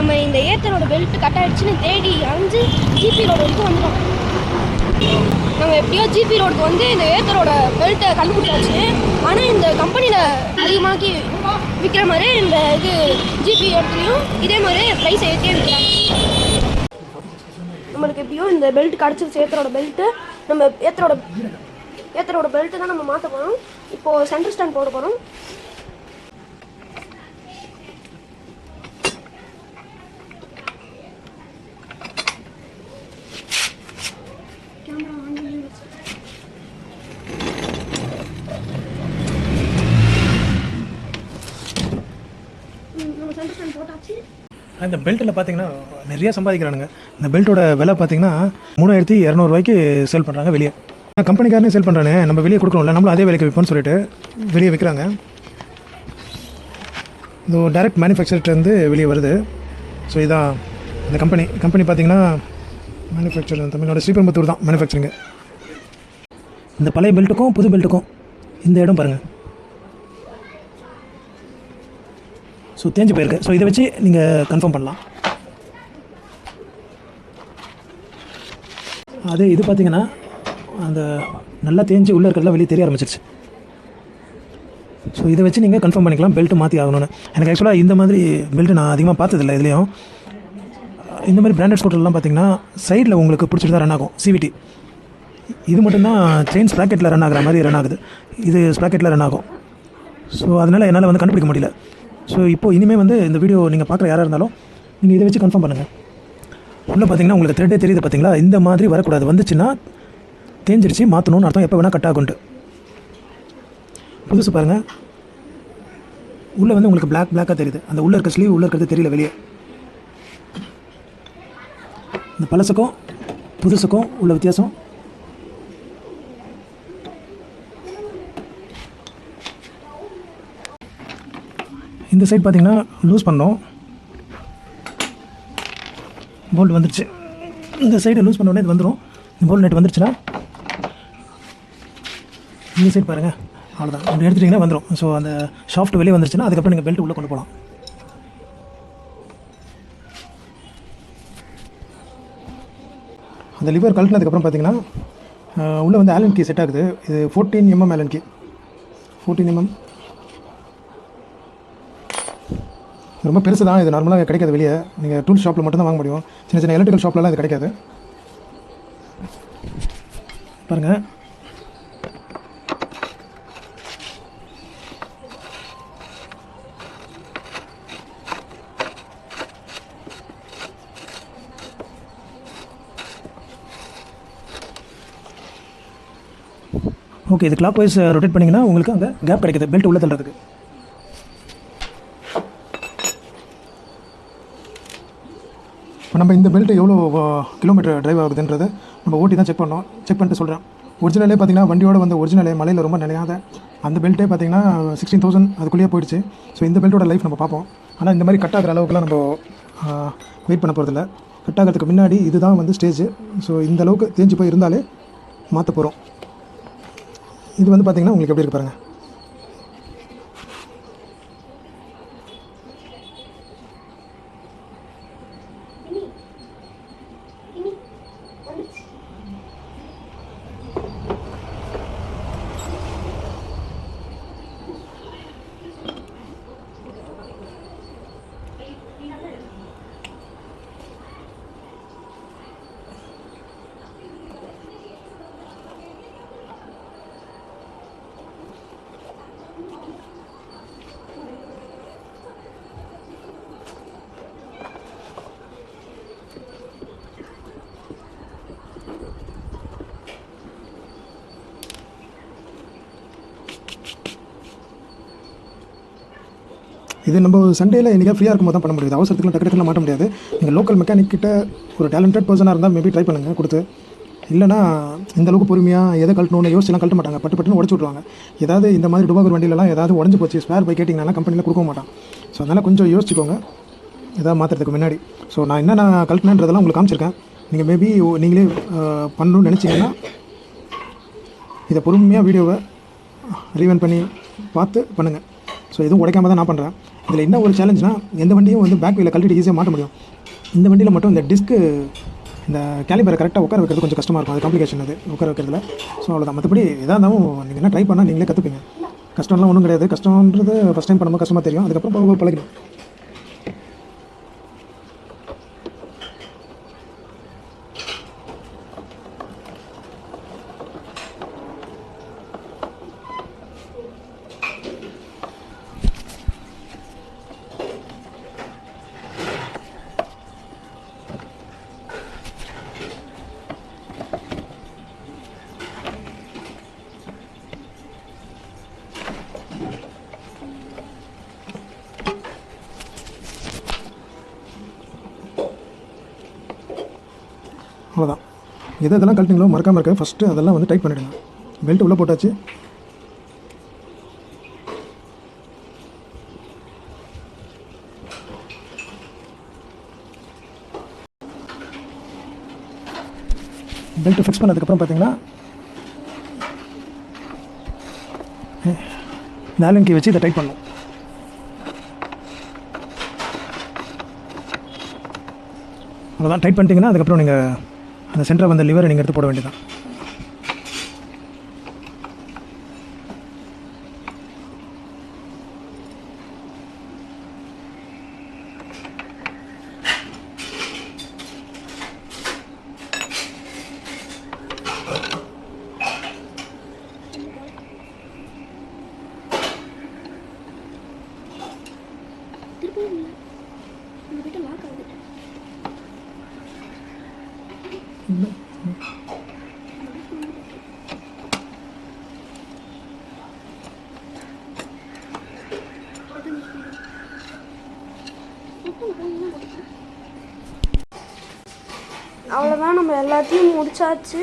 நம்ம இந்த ஏத்தரோட belt cut ஆகிடுச்சுன்னு தேடி அலைஞ்சு ஜிபி ரோடு வரைக்கும் வந்துட்டோம். நம்ம எப்படியோ ஜிபி ரோடுக்கு வந்து இந்த ஏத்தரோட பெல்ட்டை கண்டுபிடிச்சாச்சு. ஆனால் இந்த கம்பெனியில் அதிகமாக்கி விற்கிற மாதிரி இந்த இது ஜிபி இடத்துலையும் இதே மாதிரி ப்ரைஸை ஏற்றியே விற்கிறாங்க. நம்மளுக்கு எப்படியோ இந்த பெல்ட் கிடச்சிருச்சு, ஏத்தரோட பெல்ட்டு. நம்ம ஏத்தரோட பெல்ட்டு தான் நம்ம மாற்ற போகிறோம். இப்போது சென்டர் ஸ்டாண்ட் போட போகிறோம். இந்த பெல்ட்டில் பார்த்தீங்கன்னா நிறைய சம்பாதிக்கிறானுங்க. இந்த பெல்ட்டோட விலை பார்த்தீங்கன்னா 3200 சேல் பண்ணுறாங்க வெளியே. கம்பெனிக்காரனே சேல் பண்ணுறானே, நம்ம வெளியே கொடுக்கணும்ல, நம்மளும் அதே விலைக்கு விற்போம்னு சொல்லிட்டு வெளியே விற்கிறாங்க. இது டைரக்ட் மேனுஃபேக்சர்லேருந்து வெளியே வருது. ஸோ இதான் இந்த கம்பெனி பார்த்தீங்கன்னா மேனுஃபேக்சர் தமிழ்நாடு ஸ்ரீபெரும்புத்தூர் தான் மேனுஃபேக்சரிங்கு. இந்த பழைய பெல்ட்டுக்கும் புது பெல்ட்டுக்கும் இந்த இடம் பாருங்கள். ஸோ தேஞ்சு போயிருக்கு. ஸோ இதை வச்சு நீங்கள் கன்ஃபார்ம் பண்ணலாம். அதே இது பார்த்தீங்கன்னா அந்த நல்லா தேஞ்சு உள்ளே இருக்கிறதுலாம் வெளியே தெரிய ஆரம்பிச்சிருச்சு. ஸோ இதை வச்சு நீங்கள் கன்ஃபார்ம் பண்ணிக்கலாம் பெல்ட்டு மாற்றி ஆகணும்னு. எனக்கு ஆக்சுவலாக இந்த மாதிரி பெல்ட்டு நான் அதிகமாக பார்த்ததில்லை. இதுலேயும் இந்த மாதிரி பிராண்டட் ஸ்கூட்டர்லாம் பார்த்தீங்கன்னா சைடில் உங்களுக்கு பிடிச்சிட்டு தான் ரன் ஆகும். சிவிடி இது மட்டும்தான் செயின் ஸ்ப்ராக்கெட்டில் ரன் ஆகிற மாதிரி ரன் ஆகுது. இது ஸ்ப்ராக்கெட்டில் ரன் ஆகும். ஸோ அதனால் என்னால் வந்து கண்டுபிடிக்க முடியல. ஸோ இப்போது இனிமேல் வந்து இந்த வீடியோ நீங்கள் பார்க்குற யாராக இருந்தாலும் நீங்கள் இதை வச்சு கன்ஃபார்ம் பண்ணுங்கள். உள்ளே பார்த்தீங்கன்னா உங்களுக்கு த்ரெட்டே தெரியுது பார்த்தீங்களா? இந்த மாதிரி வரக்கூடாது. வந்துச்சுன்னா தேஞ்சிருச்சு, மாற்றணும்னு அர்த்தம். எப்போ வேணால் கட் ஆகுன்ட்டு. புதுசு பாருங்கள், உள்ளே வந்து உங்களுக்கு பிளாக்காக தெரியுது. அந்த உள்ளே இருக்க ஸ்லீவ் உள்ளே இருக்கிறது தெரியல வெளியே. இந்த பழசுக்கும் புதுசுக்கும் உள்ள வித்தியாசம். இந்த சைட் பார்த்தீங்கன்னா லூஸ் பண்ணோம், போல்ட் வந்துருச்சு. இந்த சைடு லூஸ் பண்ண உடனே இது வந்துடும். இந்த போல்ட் நெட் வந்துருச்சுன்னா இந்த சைடு பாருங்கள், அவ்வளோதான். அப்படி எடுத்துட்டிங்கன்னா வந்துடும். ஸோ அந்த ஷாஃப்ட் வெளியே வந்துருச்சுன்னா அதுக்கப்புறம் நீங்கள் பெல்ட் உள்ளே கொண்டு போகலாம். அந்த லிவர் கழட்டினதுக்கப்புறம் பார்த்தீங்கன்னா உள்ளே வந்து ஆலன் கீ செட் ஆகுது. இது 14 mm ஆலன் கீ. 14 mm ரொம்ப பெருசு தான். இது நார்மலாக கிடைக்காது வெளியே. நீங்கள் டூல் ஷாப்பில் மட்டும்தான் வாங்க முடியும். சின்ன சின்ன எலக்ட்ரிக்கல் ஷாப்லலாம் இது கிடைக்காது. பாருங்கள், ஓகே. இது கிளாக் வைஸ் ரொட்டேட் பண்ணிங்கன்னா உங்களுக்கு அங்கே கேப் கிடைக்குது பெல்ட் உள்ளே தள்ளுறதுக்கு. இப்போ நம்ம இந்த பெல்ட்டு எவ்வளோ கிலோமீட்டர் டிரைவ் ஆகுதுன்றது நம்ம ஓட்டி தான் செக் பண்ணிட்டு சொல்கிறேன். ஒரிஜினலே பார்த்தீங்கன்னா வண்டியோட வந்து ஒரிஜினலே மலையில் ரொம்ப நிலையாத அந்த பெல்ட்டே பார்த்தீங்கன்னா 16,000 அதுக்குள்ளேயே போயிடுச்சு. ஸோ இந்த பெல்ட்டோட லைஃப் நம்ம பார்ப்போம். ஆனால் இந்த மாதிரி கட் ஆகிற அளவுக்குலாம் நம்ம வெயிட் பண்ண போகிறதில்ல. கட் ஆகிறதுக்கு முன்னாடி இதுதான் வந்து ஸ்டேஜ். ஸோ இந்த அளவுக்கு தேஞ்சு போய் இருந்தாலே மாற்ற போகிறோம். இது வந்து பார்த்திங்கன்னா உங்களுக்கு எப்படி இருக்கு பாருங்கள். இது நம்ம சண்டேல இன்றைக்கி ஃப்ரீயாக இருக்கும்போது தான் பண்ண முடியாது. அவசரத்துக்குலாம் டக்குலாம் மாட்ட முடியாது. நீங்கள் லோக்கல் மெக்கானிக் கிட்ட ஒரு டேலண்டட் பர்சனாக இருந்தால் மேபி ட்ரை பண்ணுங்கள் கொடுத்து. இல்லைனா இந்த அளவுக்கு பொறுமையாக எதை கழட்டணும்னு யோசிச்சுலாம் கழட்ட மாட்டாங்க. பட்டுன்னு உடச்சு விட்ருவாங்க. ஏதாவது இந்த மாதிரி டுபாகூர் வண்டியிலலாம் ஏதாவது உடஞ்சி போச்சு ஸ்பேர் போய் கேட்டிங்கன்னா கம்பெனியில் கொடுக்க மாட்டான். ஸோ அதனால் கொஞ்சம் யோசிச்சுக்கோங்க எதாவது மாற்றுறதுக்கு முன்னாடி. ஸோ நான் என்னென்ன கழட்டினன்றதெல்லாம் உங்களுக்கு காமிச்சிருக்கேன். நீங்கள் மேபி நீங்களே பண்ணணும்னு நினச்சிங்கன்னா இதை பொறுமையாக வீடியோவை ரீவன் பண்ணி பார்த்து பண்ணுங்கள். ஸோ எதுவும் உடைக்காம தான் நான் பண்ணுறேன். இதில் என்ன ஒரு சேலஞ்ச்னா எந்த வண்டியும் வந்து பேக் வீலை கழட்டிட்டு ஈஸியாக மாட்ட முடியும். இந்த வண்டியில் மட்டும் இந்த டிஸ்க்கு இந்த கேலிபரை கரெக்டாக உட்கார வைக்கிறது கொஞ்சம் கஷ்டமாக இருக்கும். அது காம்ப்ளிகேஷன் அது உட்கார வைக்கிறதுல. ஸோ அவ்வளோதான். மற்றபடி எதாக இருந்தாலும் நீங்கள் என்ன ட்ரை பண்ணால் நீங்களே கற்றுப்பீங்க. கஷ்டம்லாம் ஒன்றும் கிடையாது. கஷ்டன்றது ஃபஸ்ட் டைம் பண்ணும்போது கஷ்டமாக தெரியும். அதுக்கப்புறம் போக பழகிடும். அவ்வளோதான். இதெல்லாம் கழட்டிங்களோ மறக்காமல் இருக்க ஃபஸ்ட்டு அதெல்லாம் வந்து டைட் பண்ணிவிடுங்க. பெல்ட் உள்ளே போட்டாச்சு. பெல்ட்டு ஃபிக்ஸ் பண்ணதுக்கப்புறம் பார்த்தீங்கன்னா இந்த ஆலன் கீ வச்சு இதை டைட் பண்ணணும். அவ்வளோதான். டைட் பண்ணிட்டீங்கன்னா அதுக்கப்புறம் நீங்கள் அந்த சென்டரை வந்த லிவரை நீங்கள் எடுத்து போட வேண்டியதான். அவ்வளோதான், நம்ம எல்லாத்தையும் முடிச்சாச்சு.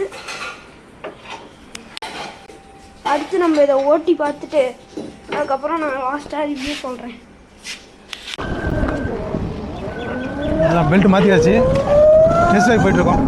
அடுத்து நம்ம இதை ஓட்டி பார்த்துட்டு அதுக்கப்புறம் நான் லாஸ்ட்டாக ரிவ்யூ சொல்கிறேன். பெல்ட் மாற்றியாச்சு. டெஸ்ட் ட்ரைவ் போயிட்டுருக்கோம்.